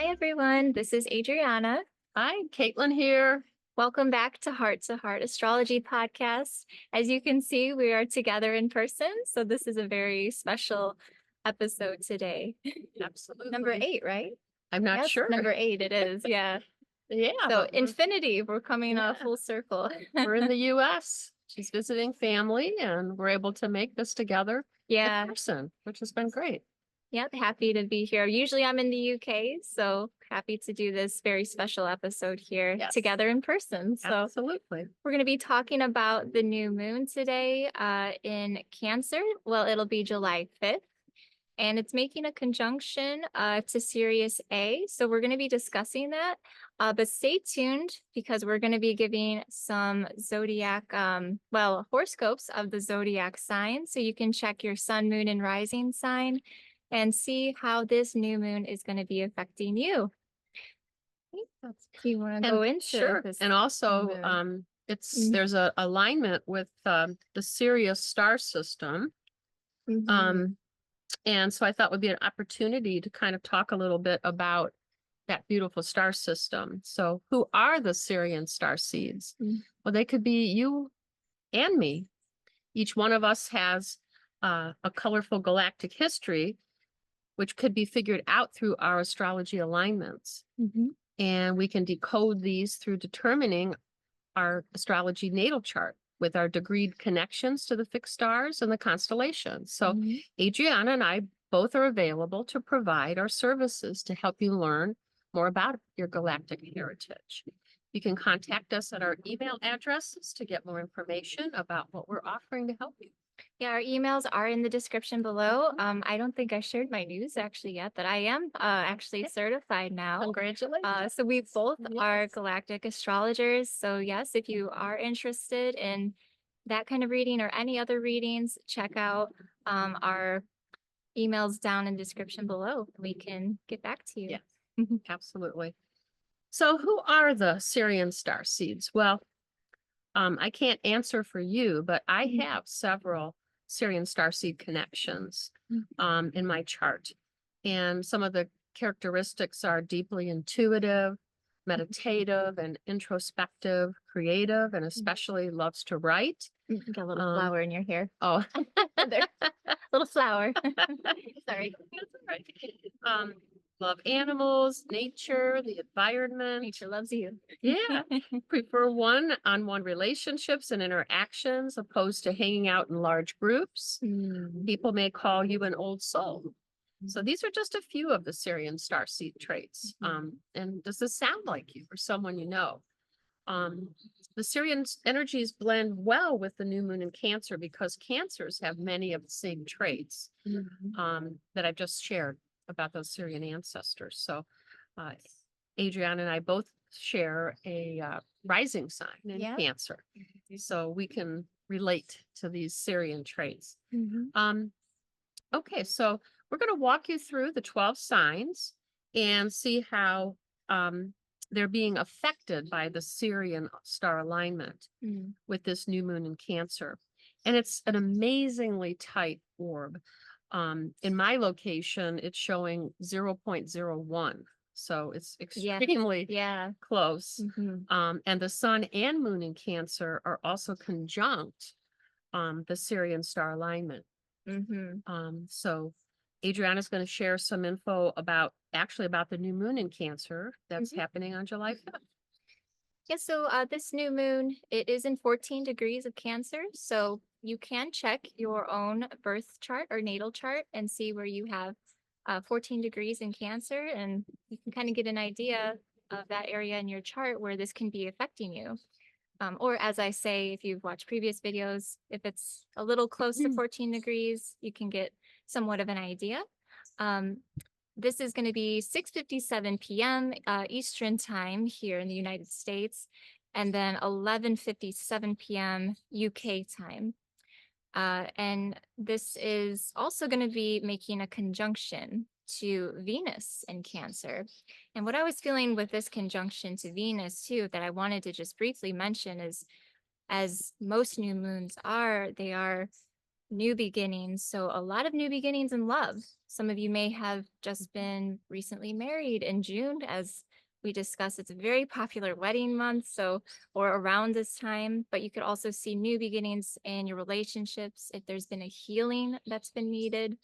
Hi, everyone. This is Adriana. Hi, Caitlin here. Welcome back to Heart Astrology Podcast. As you can see, we are together in person. So this is a very special episode today. Absolutely. Number 8, right? I'm not Yes, sure. Number 8 it is. Yeah. Yeah. So infinity, we're coming full circle. We're in the US. She's visiting family and we're able to make this together in person, which has been great. Yep, happy to be here. Usually I'm in the UK, so happy to do this very special episode here together in person. So absolutely. We're going to be talking about the new moon today in Cancer. Well, it'll be July 5th. And it's making a conjunction to Sirius A. So we're going to be discussing that. But stay tuned because we're going to be giving some zodiac, horoscopes of the zodiac sign. So you can check your sun, moon, and rising sign and see how this new moon is going to be affecting you. You want to go into this? And also, there's a alignment with the Sirius star system. And so I thought would be an opportunity to kind of talk a little bit about that beautiful star system. So who are the Syrian Starseeds? Well, they could be you and me. Each one of us has a colorful galactic history, which could be figured out through our astrology alignments. And we can decode these through determining our astrology natal chart with our degreed connections to the fixed stars and the constellations. So Adriana and I both are available to provide our services to help you learn more about your galactic heritage. You can contact us at our email addresses to get more information about what we're offering to help you. Yeah, our emails are in the description below. I don't think I shared my news actually yet, that I am actually certified now. Congratulations. So we both are galactic astrologers. So yes, if you are interested in that kind of reading or any other readings, check out our emails down in the description below. We can get back to you. Yes, absolutely. So who are the Syrian Starseeds? Well, I can't answer for you, but I have several Sirian Starseed connections in my chart. And some of the characteristics are deeply intuitive, meditative, and introspective, creative, and especially loves to write. You got a little flower in your hair. Oh, little flower. Sorry. That's all right. Love animals, nature, the environment. Nature loves you. Yeah. Prefer one-on-one relationships and interactions opposed to hanging out in large groups. People may call you an old soul. So these are just a few of the Syrian Starseed traits. And does this sound like you or someone you know? The Syrian energies blend well with the new moon in Cancer because Cancers have many of the same traits that I've just shared about those Syrian ancestors. So Adriana and I both share a rising sign in Cancer. So we can relate to these Syrian traits. Okay, so we're going to walk you through the 12 signs and see how they're being affected by the Syrian star alignment with this new moon in Cancer. And it's an amazingly tight orb. In my location, it's showing 0.01. So it's extremely close. And the sun and moon in Cancer are also conjunct the Syrian star alignment. So Adriana's going to share some info about the new moon in Cancer that's happening on July 5th. Yeah, so this new moon, it is in 14 degrees of Cancer. So you can check your own birth chart or natal chart and see where you have 14 degrees in Cancer. And you can kind of get an idea of that area in your chart where this can be affecting you. Or as I say, if you've watched previous videos, if it's a little close to 14 degrees, you can get somewhat of an idea. This is going to be 6:57 p.m. Eastern time here in the United States, and then 11:57 p.m. UK time. And this is also going to be making a conjunction to Venus in Cancer. And what I was feeling with this conjunction to Venus too, that I wanted to just briefly mention is, as most new moons are, they are new beginnings. So a lot of new beginnings in love. Some of you may have just been recently married in June, as we discussed. It's a very popular wedding month, so or around this time, but you could also see new beginnings in your relationships. If there's been a healing that's been needed,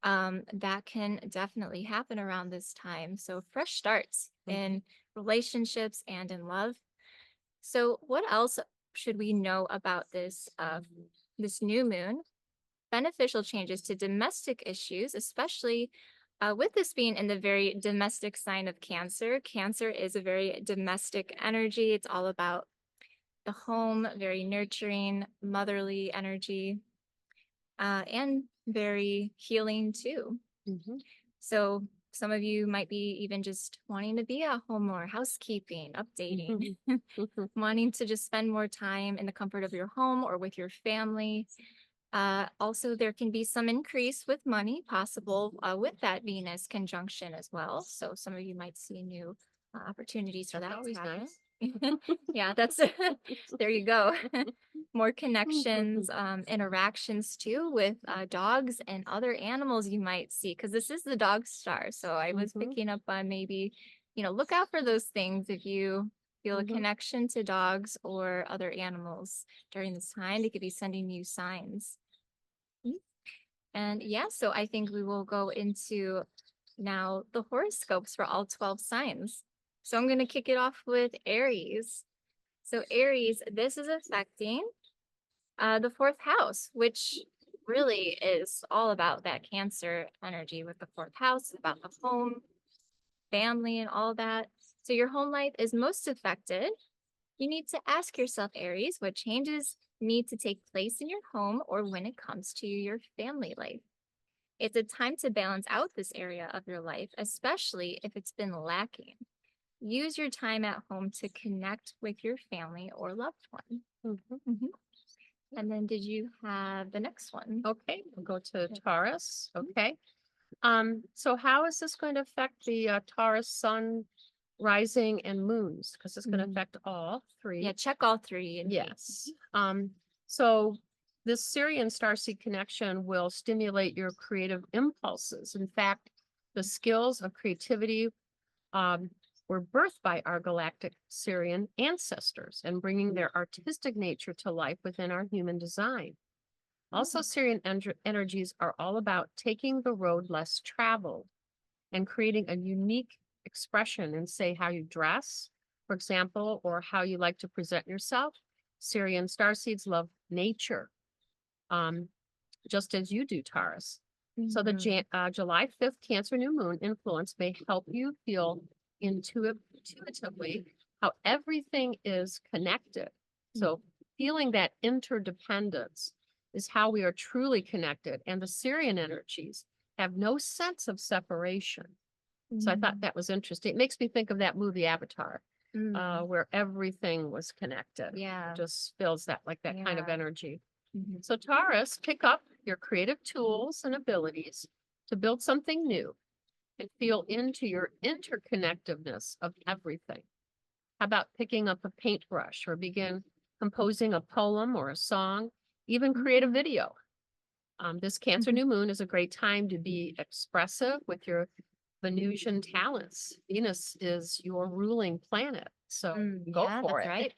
that can definitely happen around this time. So fresh starts in relationships and in love. So what else should we know about this new moon? Beneficial changes to domestic issues, especially with this being in the very domestic sign of Cancer. Cancer is a very domestic energy. It's all about the home, very nurturing, motherly energy, and very healing too. Mhm. So some of you might be even just wanting to be at home more, housekeeping, updating, wanting to just spend more time in the comfort of your home or with your family. Also, there can be some increase with money possible with that Venus conjunction as well. So some of you might see new opportunities for That's that to always happen. nice. Yeah, that's there you go. More connections, interactions too with dogs and other animals you might see, because this is the dog star. So I was picking up on maybe, look out for those things if you feel a connection to dogs or other animals during this time. They could be sending you signs. And yeah, so I think we will go into now the horoscopes for all 12 signs. So I'm going to kick it off with Aries. So Aries, this is affecting the fourth house, which really is all about that Cancer energy with the fourth house, about the home, family, and all that. So your home life is most affected. You need to ask yourself, Aries, what changes need to take place in your home or when it comes to your family life. It's a time to balance out this area of your life, especially if it's been lacking. Use your time at home to connect with your family or loved one. And then did you have the next one? Okay, we'll go to Taurus. Okay. So how is this going to affect the Taurus sun, rising, and moons? Because it's going to affect all three. Yeah, check all three. Yes. So this Syrian Starseed connection will stimulate your creative impulses. In fact, the skills of creativity were birthed by our galactic Syrian ancestors and bringing their artistic nature to life within our human design. Also, Syrian energies are all about taking the road less traveled and creating a unique expression in, say, how you dress, for example, or how you like to present yourself. Sirian Starseeds love nature, just as you do, Taurus. So the July 5th Cancer new moon influence may help you feel intuitively how everything is connected. So feeling that interdependence is how we are truly connected. And the Syrian energies have no sense of separation. So I thought that was interesting. It makes me think of that movie Avatar, where everything was connected. Yeah. It just feels that like that kind of energy. So Taurus, pick up your creative tools and abilities to build something new and feel into your interconnectiveness of everything. How about picking up a paintbrush or begin composing a poem or a song, even create a video? This Cancer new moon is a great time to be expressive with your Venusian talents. Venus is your ruling planet, so go for it. Right.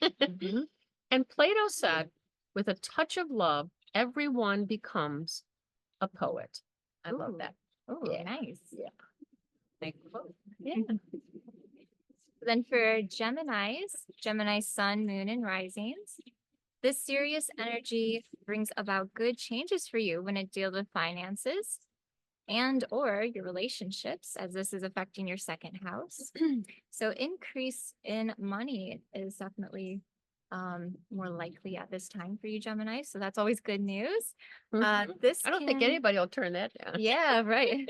And Plato said, with a touch of love, everyone becomes a poet. I love that. Oh, nice. Yeah. Like, Then for Gemini sun, moon, and risings, this Sirius energy brings about good changes for you when it deals with finances and or your relationships, as this is affecting your second house. So increase in money is definitely more likely at this time for you, Gemini. So that's always good news. I don't think anybody will turn that down. Yeah, right.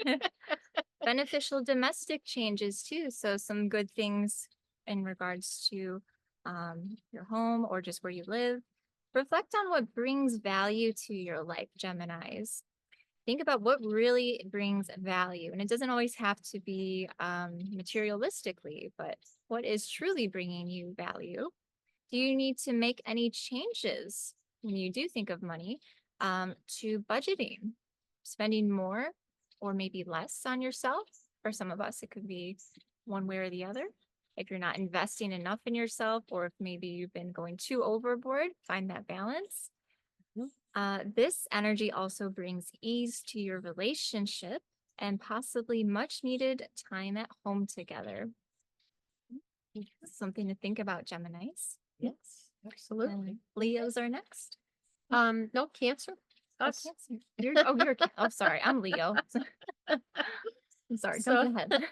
Beneficial domestic changes too. So some good things in regards to your home or just where you live. Reflect on what brings value to your life, Geminis. Think about what really brings value. And it doesn't always have to be materialistically, but what is truly bringing you value? Do you need to make any changes when you do think of money? to budgeting, spending more or maybe less on yourself. For some of us, it could be one way or the other. If you're not investing enough in yourself, or if maybe you've been going too overboard, find that balance. This energy also brings ease to your relationship and possibly much needed time at home together. Something to think about, Geminis. Yes, absolutely. Leos are next. No, Cancer. Us. Cancer. Oh, sorry, I'm Leo. I'm sorry, So- jump ahead.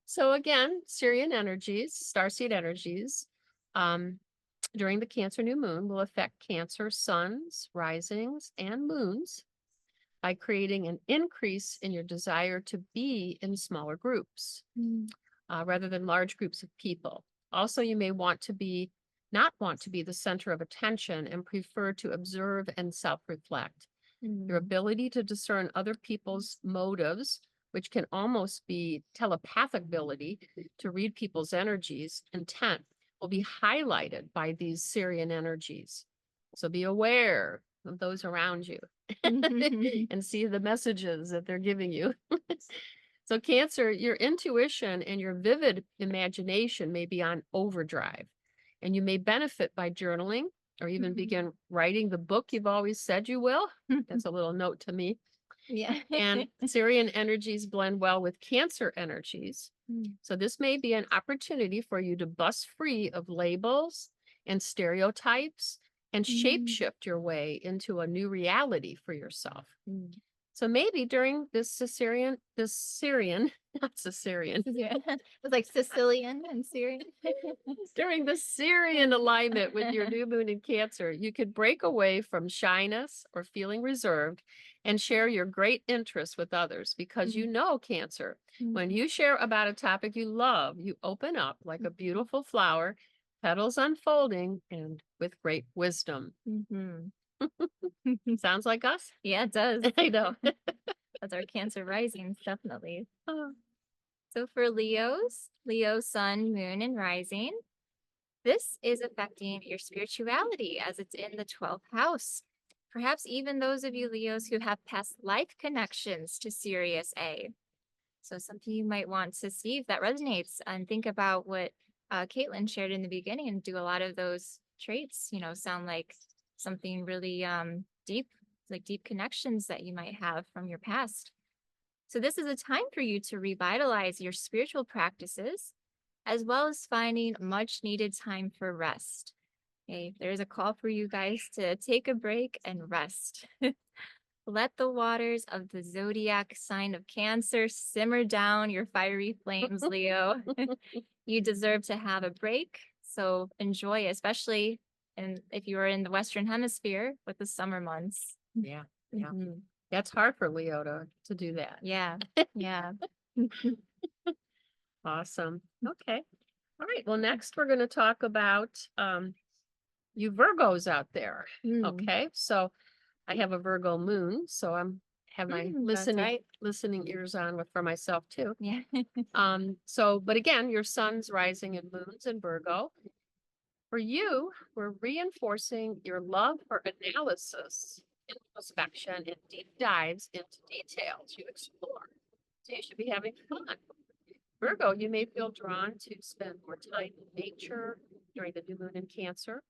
So again, Syrian energies, starseed energies, during the Cancer new moon will affect Cancer suns, risings, and moons by creating an increase in your desire to be in smaller groups rather than large groups of people. Also, you may not want to be the center of attention and prefer to observe and self-reflect. Your ability to discern other people's motives, which can almost be telepathic ability to read people's energies, intent, will be highlighted by these Syrian energies. So be aware of those around you and see the messages that they're giving you. So Cancer, your intuition and your vivid imagination may be on overdrive, and you may benefit by journaling or even begin writing the book you've always said you will. That's a little note to me. Yeah. And Syrian energies blend well with Cancer energies. So this may be an opportunity for you to bust free of labels and stereotypes and shapeshift your way into a new reality for yourself. So maybe during this Syrian, not Syrian, It was like Sicilian and Syrian. during the Syrian alignment with your new moon in Cancer, you could break away from shyness or feeling reserved and share your great interests with others because you know, Cancer, when you share about a topic you love, you open up like a beautiful flower, petals unfolding, and with great wisdom. Sounds like us? Yeah, it does. I know. That's our Cancer risings, definitely. So for Leos, Leo sun, moon, and rising, this is affecting your spirituality as it's in the 12th house. Perhaps even those of you Leos who have past life connections to Sirius A. So something you might want to see if that resonates, and think about what Caitlin shared in the beginning, and do a lot of those traits, sound like something really deep, like deep connections that you might have from your past. So this is a time for you to revitalize your spiritual practices, as well as finding much needed time for rest. Okay, there's a call for you guys to take a break and rest. Let the waters of the zodiac sign of Cancer simmer down your fiery flames, Leo. You deserve to have a break, so enjoy, especially if you are in the Western Hemisphere with the summer months. Yeah. That's hard for Leo to do that. Yeah. Awesome. Okay. All right. Well, next we're going to talk about you Virgos out there. Okay. So I have a Virgo moon, so I'm have my listening ears on for myself too. Yeah. But again, your sun's rising and moons in Virgo. For you, we're reinforcing your love for analysis, introspection, and deep dives into details you explore. So you should be having fun. Virgo, you may feel drawn to spend more time in nature during the new moon in Cancer.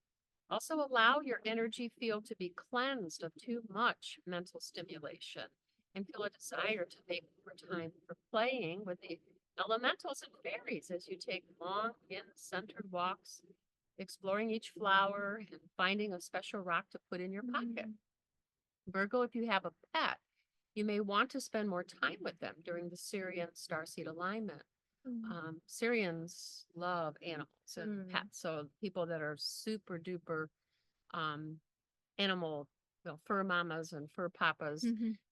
Also allow your energy field to be cleansed of too much mental stimulation and feel a desire to make more time for playing with the elementals and fairies as you take long, in-centered walks, exploring each flower and finding a special rock to put in your pocket. Virgo, if you have a pet, you may want to spend more time with them during the Sirian Starseed alignment. Syrians love animals and pets, so people that are super duper animal, fur mamas and fur papas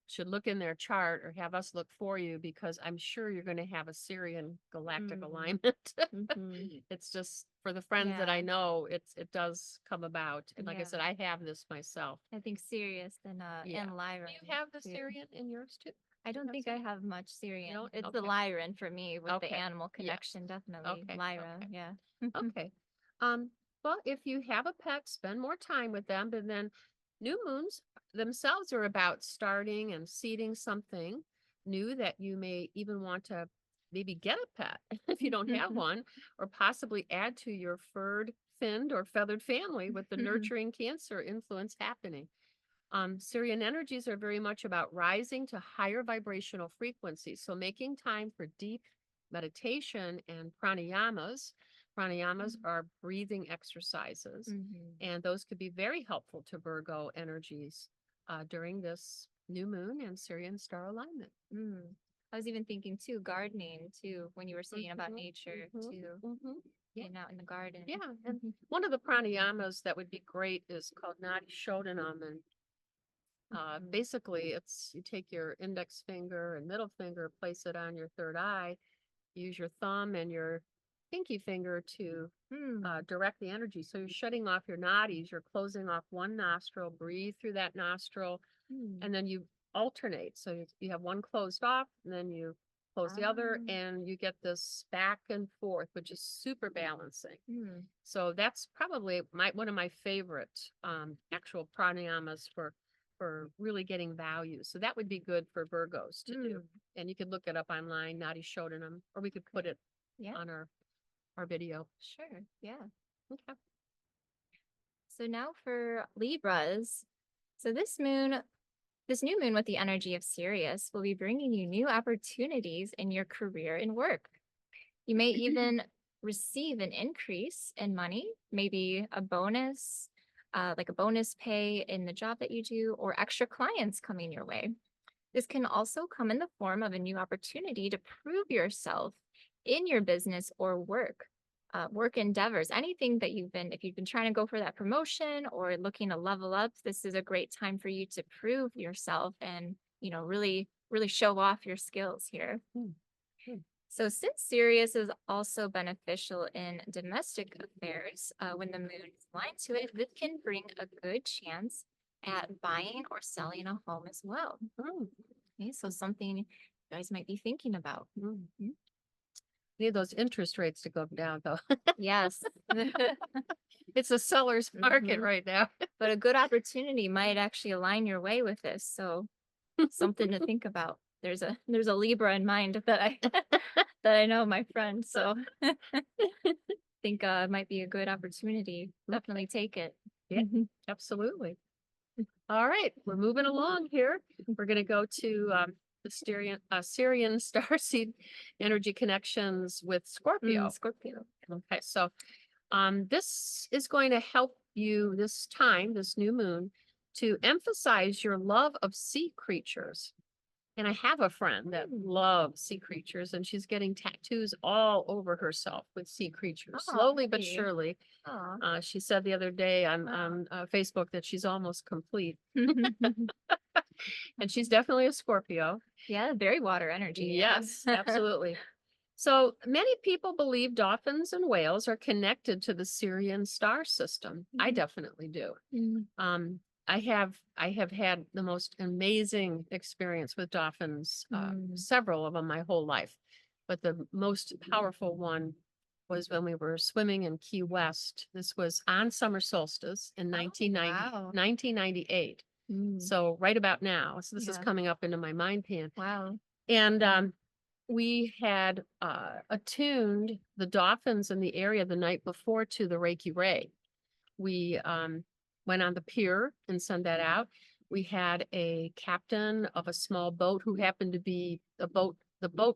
should look in their chart or have us look for you, because I'm sure you're going to have a Syrian galactic alignment. It's just for the friends that I know, it does come about. And like I said, I have this myself. I think Sirius and Lyra. Do you have the Syrian in yours too? I don't think I have much Syrian. No? It's Okay. the Lyran for me with the Okay. animal connection, definitely. Okay. Lyra, Okay. yeah. Okay. Well, if you have a pet, spend more time with them, but then New moons themselves are about starting and seeding something new that you may even want to maybe get a pet if you don't have one, or possibly add to your furred, finned, or feathered family with the nurturing Cancer influence happening. Syrian energies are very much about rising to higher vibrational frequencies. So making time for deep meditation and pranayamas. Pranayamas are breathing exercises, and those could be very helpful to Virgo energies during this new moon and Syrian star alignment. I was even thinking too, gardening too, when you were saying about nature too, getting out in the garden. Yeah, and one of the pranayamas that would be great is called Nadi Shodhanam, and basically it's you take your index finger and middle finger, place it on your third eye, use your thumb and your pinky finger to direct the energy. So you're shutting off your nadis, you're closing off one nostril, breathe through that nostril, and then you alternate. So you have one closed off, and then you close the other, and you get this back and forth, which is super balancing. So that's probably one of my favorite actual pranayamas for really getting value. So that would be good for Virgos to do. And you could look it up online, Nadi Shodhanam, or we could put it on our video. Sure. Yeah. Okay. So now for Libras. So this new moon with the energy of Sirius will be bringing you new opportunities in your career and work. You may even receive an increase in money, maybe a bonus, like a bonus pay in the job that you do, or extra clients coming your way. This can also come in the form of a new opportunity to prove yourself in your business or work endeavors, anything that if you've been trying to go for that promotion or looking to level up, this is a great time for you to prove yourself and, really, really show off your skills here. So since Sirius is also beneficial in domestic affairs, when the moon is aligned to it, this can bring a good chance at buying or selling a home as well. Okay, so something you guys might be thinking about. Need those interest rates to go down, though. Yes. It's a seller's market right now. But a good opportunity might actually align your way with this. So something to think about. There's a Libra in mind that I know, my friend. So think it might be a good opportunity. Definitely take it. Yeah, absolutely. All right, we're moving along here. We're going to go to the Syrian Starseed energy connections with Scorpio. Scorpio. Okay, so this is going to help you this new moon, to emphasize your love of sea creatures. And I have a friend that loves sea creatures, and she's getting tattoos all over herself with sea creatures, slowly but surely. She said the other day on Facebook that she's almost complete. And she's definitely a Scorpio. Yeah, very water energy. Yes, absolutely. So many people believe dolphins and whales are connected to the Syrian star system. I definitely do. I have had the most amazing experience with dolphins, several of them my whole life. But the most powerful one was when we were swimming in Key West. This was on summer solstice in 1998. So right about now. So this is coming up into my mind pan. Wow. And we had attuned the dolphins in the area the night before to the Reiki Ray. We went on the pier and sent that out. We had a captain of a small boat who happened to be the boat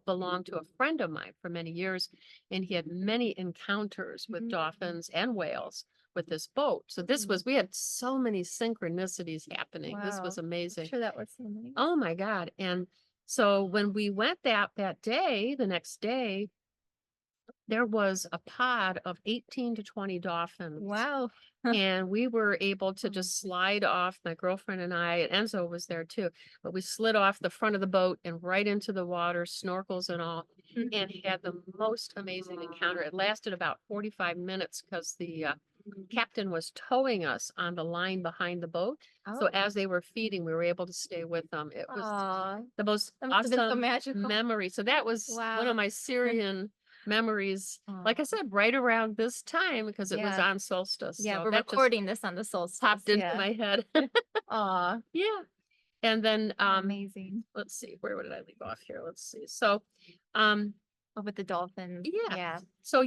belonged to a friend of mine for many years, and he had many encounters with dolphins and whales with this boat. So we had so many synchronicities happening. Wow. This was amazing. I'm sure that was so many. Oh my God. And so when we went the next day, there was a pod of 18 to 20 dolphins. Wow. And we were able to just slide off, my girlfriend and I, and Enzo was there too, but we slid off the front of the boat and right into the water, snorkels and all, and had the most amazing encounter. It lasted about 45 minutes because the captain was towing us on the line behind the boat. So as they were feeding, we were able to stay with them. It was the most awesome memory. So that was one of my Syrian memories. Like I said, right around this time because it was Yeah. on solstice. Yeah, So we're that just recording this on the solstice. popped into Yeah. my head. Aw, Yeah. And then amazing. let's see, where did I leave off here? Let's see. So um Oh, with the dolphins. yeah. Yeah. So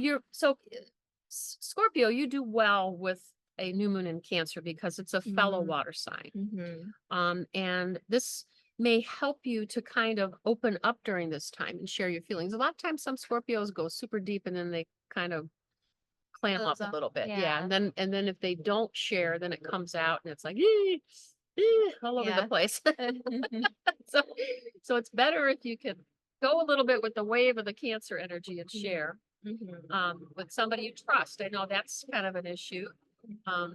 Scorpio, you do well with a new moon in Cancer because it's a fellow water sign. And this may help you to kind of open up during this time and share your feelings. A lot of times some Scorpios go super deep and then they kind of clam up Close a off. little bit. Yeah. Yeah. And then if they don't share, then it comes out and it's like all over the Yeah. place. So it's better if you can go a little bit with the wave of the Cancer energy and share with somebody you trust. I know that's kind of an issue. Oh,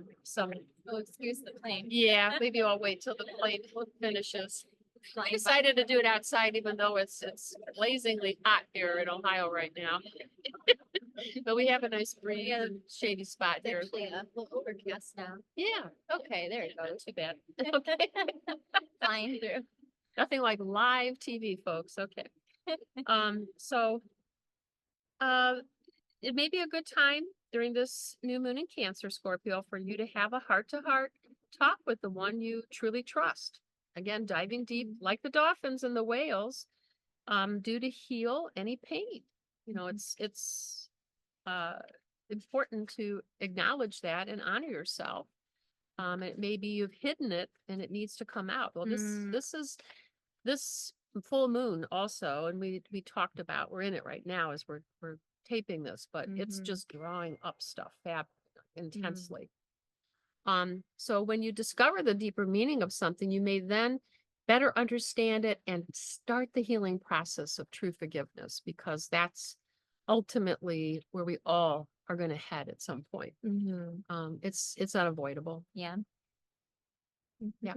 excuse the plane. Yeah, maybe I'll wait till the plane finishes. I decided to do it outside, even though it's blazingly hot here in Ohio right now. But we have a nice breeze and shady spot It's here. actually a little overcast now. Yeah. Okay. There you go. Too bad. Okay. Flying through. Nothing like live TV, folks. Okay. So it may be a good time during this new moon in Cancer, Scorpio, for you to have a heart-to-heart talk with the one you truly trust. Again, diving deep like the dolphins and the whales, due to heal any pain. You know, it's important to acknowledge that and honor yourself. It maybe you've hidden it and it needs to come out. Well, this full moon also, and we talked about, we're in it right now as we're taping this, but it's just drawing up stuff intensely. So when you discover the deeper meaning of something, you may then better understand it and start the healing process of true forgiveness, because that's ultimately where we all are going to head at some point. It's unavoidable. Yeah. Yeah.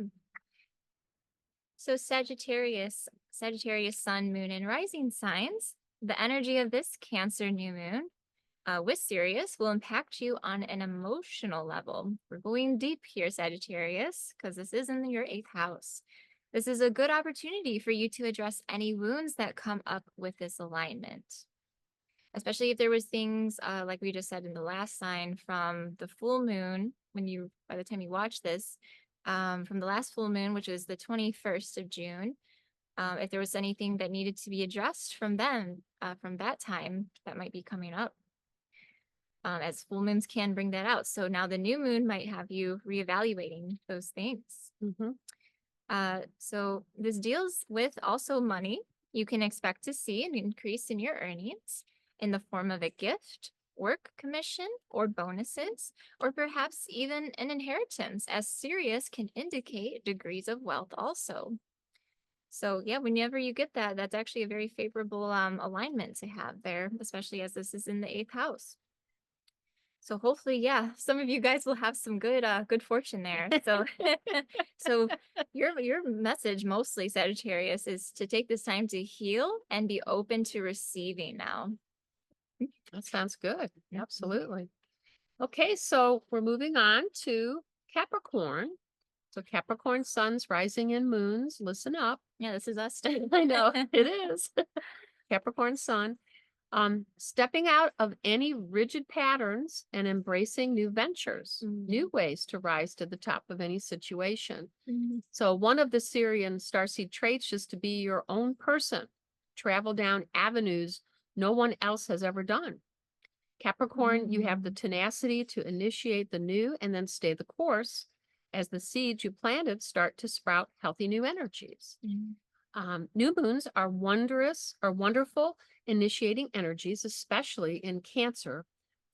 So Sagittarius sun, moon, and rising signs, the energy of this Cancer new moon with Sirius will impact you on an emotional level. We're going deep here, Sagittarius, because this is in your 8th house. This is a good opportunity for you to address any wounds that come up with this alignment. Especially if there was things like we just said in the last sign from the full moon, by the time you watch this, from the last full moon, which is the 21st of June, if there was anything that needed to be addressed from that time, that might be coming up. As full moons can bring that out. So now the new moon might have you reevaluating those things. So this deals with also money. You can expect to see an increase in your earnings in the form of a gift, work commission, or bonuses, or perhaps even an inheritance, as Sirius can indicate degrees of wealth also. So yeah, whenever you get that, that's actually a very favorable alignment to have there, especially as this is in the 8th house. So hopefully, yeah, some of you guys will have some good fortune there. So so your message mostly, Sagittarius, is to take this time to heal and be open to receiving now. That sounds good. Absolutely. Okay, so we're moving on to Capricorn. So Capricorn suns, rising, and moons. Listen up. Yeah, this is us. I know it is. Capricorn sun. Stepping out of any rigid patterns and embracing new ventures, new ways to rise to the top of any situation. So one of the Syrian Starseed traits is to be your own person, travel down avenues no one else has ever done. Capricorn, you have the tenacity to initiate the new and then stay the course as the seeds you planted start to sprout healthy new energies. New moons are wonderful initiating energies, especially in Cancer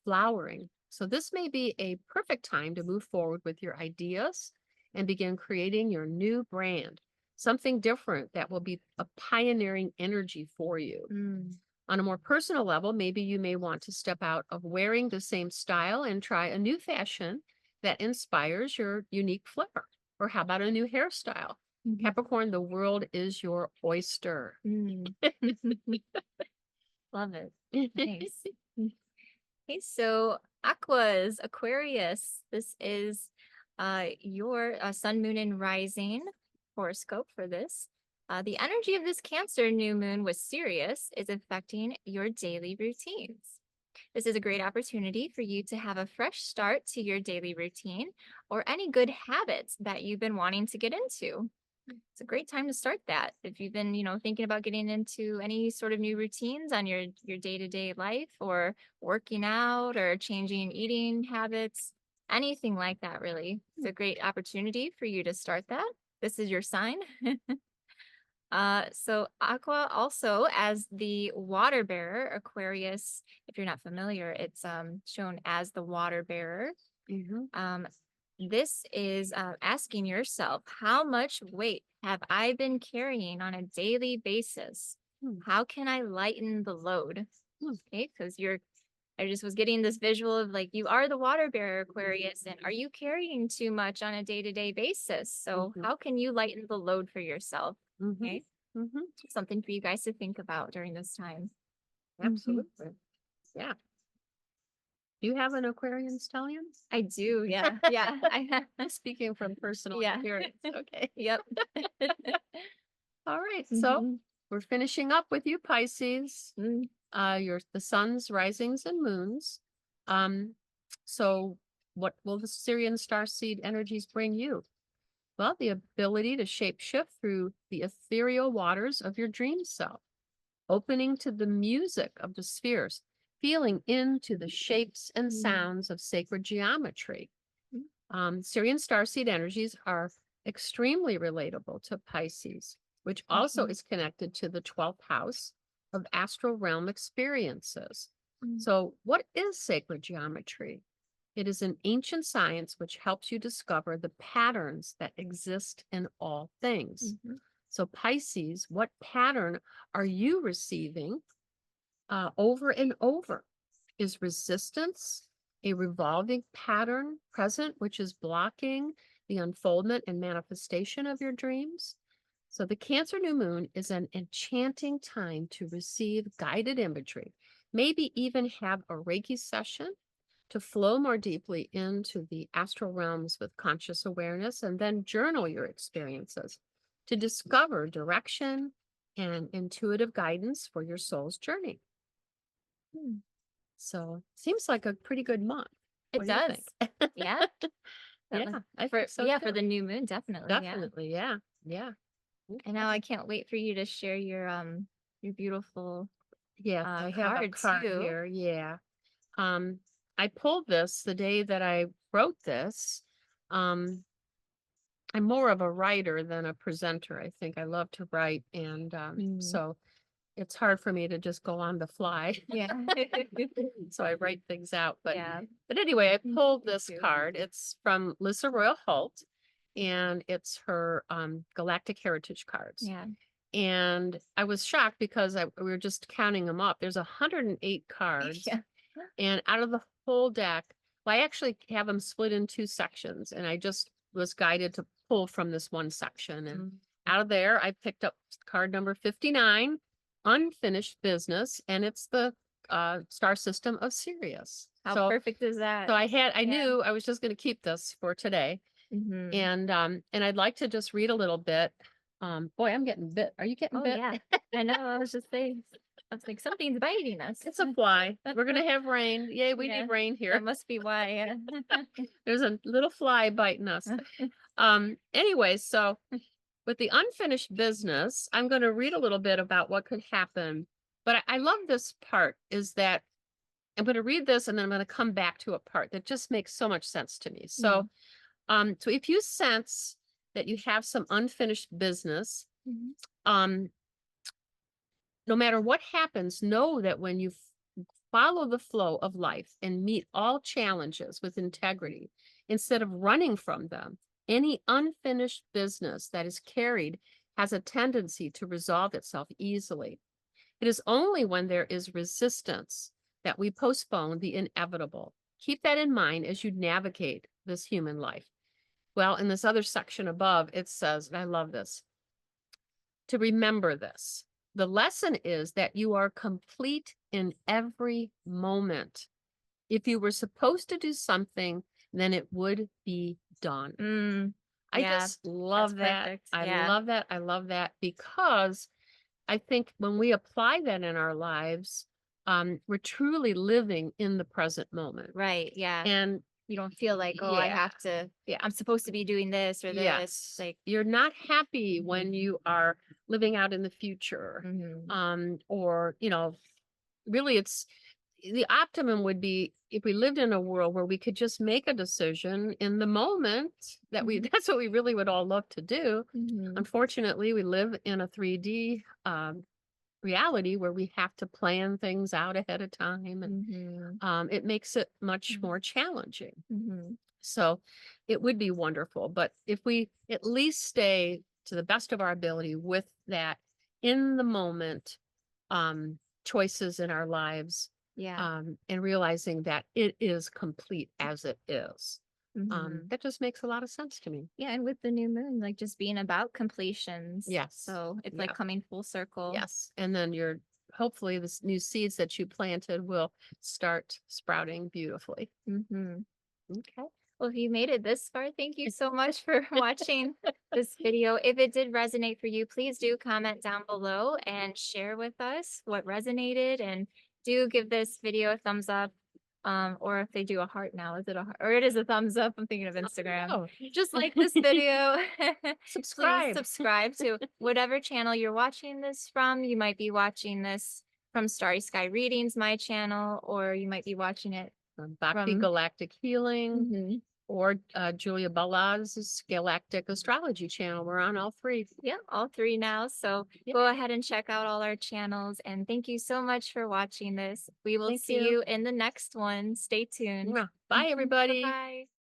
flowering. So this may be a perfect time to move forward with your ideas and begin creating your new brand, something different that will be a pioneering energy for you. On a more personal level, maybe you may want to step out of wearing the same style and try a new fashion that inspires your unique flair. Or how about a new hairstyle? Capricorn, the world is your oyster. Love it. Nice. Okay, so Aquarius. This is your sun, moon, and rising horoscope for this. The energy of this Cancer new moon with Sirius is affecting your daily routines. This is a great opportunity for you to have a fresh start to your daily routine or any good habits that you've been wanting to get into. It's a great time to start that. If you've been, thinking about getting into any sort of new routines on your day-to-day life or working out or changing eating habits, anything like that, really. It's a great opportunity for you to start that. This is your sign. So Aqua also as the water bearer, Aquarius, if you're not familiar, it's shown as the water bearer. This is asking yourself, how much weight have I been carrying on a daily basis? How can I lighten the load? Okay, because I just was getting this visual of like, you are the water bearer, Aquarius, and are you carrying too much on a day-to-day basis? So how can you lighten the load for yourself? Okay. Something for you guys to think about during this time. Absolutely. Yeah. Do you have an Aquarian stallion? I do. Yeah. Yeah. I'm speaking from personal Yeah. experience. Okay. Yep. All right. So we're finishing up with you, Pisces. The suns, risings, and moons. So what will the Syrian Starseed energies bring you? Well, the ability to shape shift through the ethereal waters of your dream self, opening to the music of the spheres, feeling into the shapes and sounds of sacred geometry. Syrian Starseed energies are extremely relatable to Pisces, which also is connected to the 12th house of astral realm experiences. So what is sacred geometry? It is an ancient science which helps you discover the patterns that exist in all things. So Pisces, what pattern are you receiving over and over? Is resistance a revolving pattern present, which is blocking the unfoldment and manifestation of your dreams? So the Cancer new moon is an enchanting time to receive guided imagery, maybe even have a Reiki session to flow more deeply into the astral realms with conscious awareness, and then journal your experiences to discover direction and intuitive guidance for your soul's journey. So seems like a pretty good month. It does. Yeah. Yeah, I think so yeah, too. for the new moon, definitely. Definitely, yeah. And now I can't wait for you to share your beautiful I have a card card too. here. Yeah. I pulled this the day that I wrote this. I'm more of a writer than a presenter. I think I love to write, and so it's hard for me to just go on the fly. Yeah. So I write things out. But Yeah. but anyway, I pulled this card. It's from Lisa Royal Holt, and it's her galactic heritage cards. Yeah. And I was shocked because we were just counting them up. There's 108 cards. Yeah. And out of the whole deck, well, I actually have them split in two sections, and I just was guided to pull from this one section. And out of there, I picked up card number 59, Unfinished Business, and it's the star system of Sirius. How perfect is that? So I knew I was just going to keep this for today. And I'd like to just read a little bit. Boy, I'm getting bit. Are you getting bit? Yeah. I know. I was just saying. I was like, something's biting us. It's a fly. We're gonna have rain. Yay, we need rain here. That must be why. There's a little fly biting us. Anyway, so with the unfinished business, I'm going to read a little bit about what could happen. But I love this part is that I'm going to read this and then I'm going to come back to a part that just makes so much sense to me. So, so if you sense that you have some unfinished business, no matter what happens, know that when you follow the flow of life and meet all challenges with integrity, instead of running from them, any unfinished business that is carried has a tendency to resolve itself easily. It is only when there is resistance that we postpone the inevitable. Keep that in mind as you navigate this human life. Well, in this other section above, it says, and I love this, to remember this. The lesson is that you are complete in every moment. If you were supposed to do something, then it would be done. I Yeah, just love that. perfect. I Yeah. love that. I love that because I think when we apply that in our lives, we're truly living in the present moment. Right. Yeah. And You don't feel like, oh, I yeah, have to, yeah, I'm supposed to be doing this or this. yes. Like, You're not happy when you are living out in the future. mhm. Or, really it's the optimum would be if we lived in a world where we could just make a decision in the moment that we Mhm. that's what we really would all love to do. Mhm. Unfortunately, we live in a 3D reality where we have to plan things out ahead of time, and Mhm. it makes it much more challenging. Mhm. So it would be wonderful, but if we at least stay to the best of our ability with that in the moment choices in our lives, Yeah. and realizing that it is complete as it is. Mhm. That just makes a lot of sense to me. Yeah, and with the new moon, like just being about completions. Yes. So it's like Yeah. coming full circle. Yes. And then hopefully this new seeds that you planted will start sprouting beautifully. Mhm. Okay. Well, if you made it this far, thank you so much for watching this video. If it did resonate for you, please do comment down below and share with us what resonated, and do give this video a thumbs up. Or if they do a heart now, is it a heart? Or it is a thumbs up. I'm thinking of Instagram. Oh, Just like this video. Please subscribe. subscribe to whatever channel you're watching this from. You might be watching this from Starry Sky Readings, my channel, or you might be watching it Bhakti from Galactic Healing, Mhm. or Julia Balaz's Galactic Astrology channel. We're on all three. Yeah, all three now. So Yep. go ahead and check out all our channels. And thank you so much for watching this. We will Thank see you. you in the next one. Stay tuned. Bye, everybody. Bye.